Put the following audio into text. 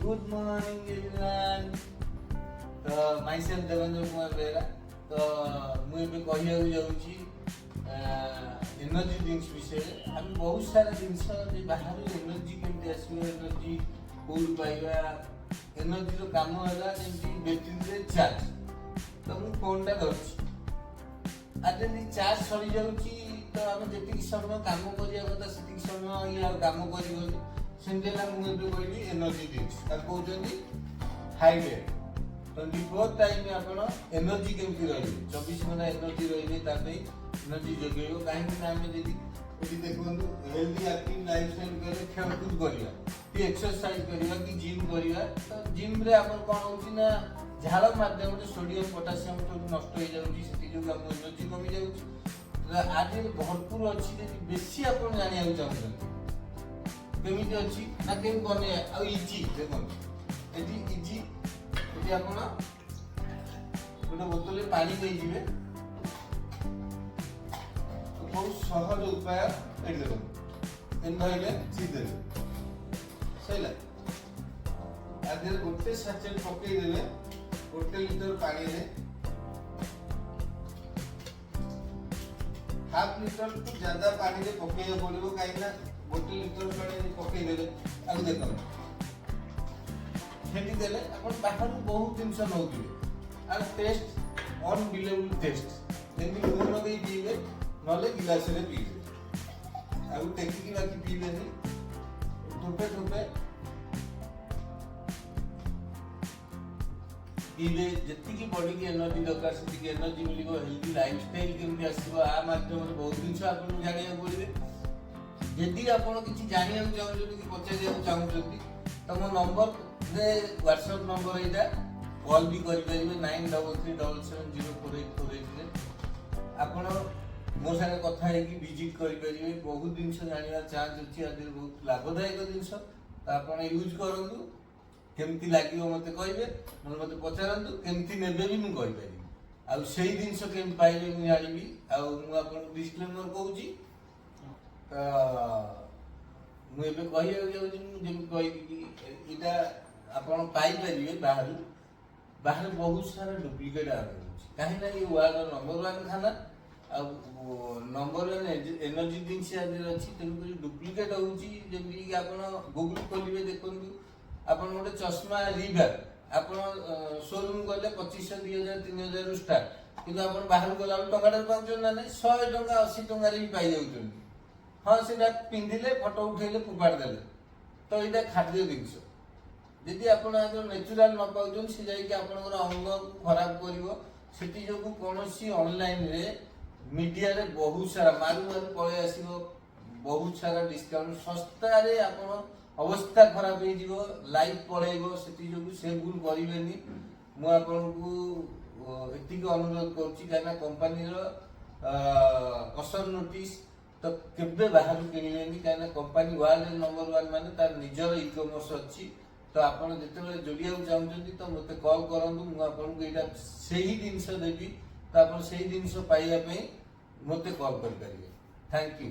Good morning everyone. तो myself Devendra Kumar बेरा. तो मुझे भी कहिया जाऊँगी एनर्जी ड्रिंक्स विषय. हम बहुत सारा जिनस बाहर एनर्जी केमती आसो एनर्जी फुल पाइबा एनर्जी रो काम होला जेमती बैटरी रे चार्ज. तो मु फोन टा धरछि आज जदी चार्ज सरी जाउछि तो हम जेतिक समय काम करिया कथा सेतिक समय या काम करियो सेंटेला मु एबे कहली एनर्जी ड्रिंक्स आ कहउछन्ती हाइवे 24 टाइम में आपण एनर्जी केमती रही 24 घंटा एनर्जी रही एनर्जी जोगेबो कहीं ना आम जदि एटी देखंतु हेल्दी एक्टिव लाइफस्टाइल करे खेलकूद करिया कि एक्सरसाइज करिया कि जिम करिया. तो जिम रे आपण कोन होछि ना झाड़ माध्यम रे सोडियम पोटेशियम तो नष्ट हो जाउछि सेति जो हम एनर्जी कमी जाउछि. आज भरपूर अछि जे बेसी आपण जानिया चाहछन केमिति अछि ना केम बने आ इजी देखन एटी इजी एटी आपण गोटे बोतल पानी दे जिवे बहुत सहज उपाय एटी देखन एन धइले सी देबे सैला आधे गोटे सचेट पकई देबे 1 लीटर पानी रे हाफ लीटर टू ज्यादा पानी रे पकई पड़िबो काई ना 1 लीटर पानी रे पकई देले आउ देखो फेंटी देले अपन बाहर बहुत जिंस नउतिबे आर टेस्ट अनबिलीवेबल टेस्ट जेंति मुंह लगे पीबे नले गिलास रे पीबे आउ टेकी की बाकी पीबेनी टोपे टोपे पीबे जति बॉडी की एनर्जी दरकार से एनर्जी मिलिबो हेल्दी लाइफस्टाइल केमती आसीबो आ माध्यम रे बहुत जिंस आपन जानिया पड़िबे. यदि आपन किछि जानिया चाहउछथि कि पचारिया चाहउछथि तो मो नंबर रे WhatsApp नंबर एटा कॉल भी करि परिबे 9337704848 रे आपन मो संगे कथा है कि विजिट करि परिबे. बहुत जिंस जानिया चान्स अछि आदि बहुत लाभदायक जिंस तो आपन यूज करंतु केमती लागियो मते कहबे मते पचारंतु केमती नेबे भी मु कहि पारि आ सेही जिंस केम पाइबे मु जानिबी आ मु आपन डिस्क्लेमर कहूची मु एबे कहियो जे जेम कहि कि इटा आपन पाइ परिबे बाहर बहुत सारा डुप्लीकेट आ रहउछि काहे ना ये वर्ल्ड नंबर 1 खाना आ नंबर 1 एनर्जी ड्रिंक्स आदि अछि तेनु डुप्लीकेट होउछि जेमि कि आपन गूगल खोलिबे देखंतु आपन गोटे चश्मा रिवर आपन शोरूम गले 2500 2000 3000 रु स्टार्ट किंतु आपन बाहर गला टंका पाउछन ना नहीं 100 टंका 80 टंका रे भी पाई जाउछन. हां सेटा पिंधिले फोटो उठैले पुपाड़ देले तो इटा खाद्य जिंस यदि आपन आजो नेचुरल न पाउछन से जाई कि आपन अंग खराब करिवो सेति जोगु कोनोसी ऑनलाइन रे मीडिया रे बहुत सारा मारू पळे आसीबो बहुत सारा डिस्काउंट सस्ता रे आपन अवस्था खराब हो जीवो लाइफ पळेइबो सेति जोगु से भूल करिवेनी. मु आपन को एति को अनुरोध करछि काना कंपनी रो कसर नोटिस तो केबे बाहर किनिलेनी काना कंपनी वर्ल्ड नंबर 1 माने तार निजर ई कॉमर्स अछि. तो आपन जेतेबे जोडिया चाहउछन्ती तो मते कॉल करंतु मु आपन को एटा सेही जिंस देबी तो आपन सेही जिंस पाइया पे मते कॉल करि परिबे. Thank you.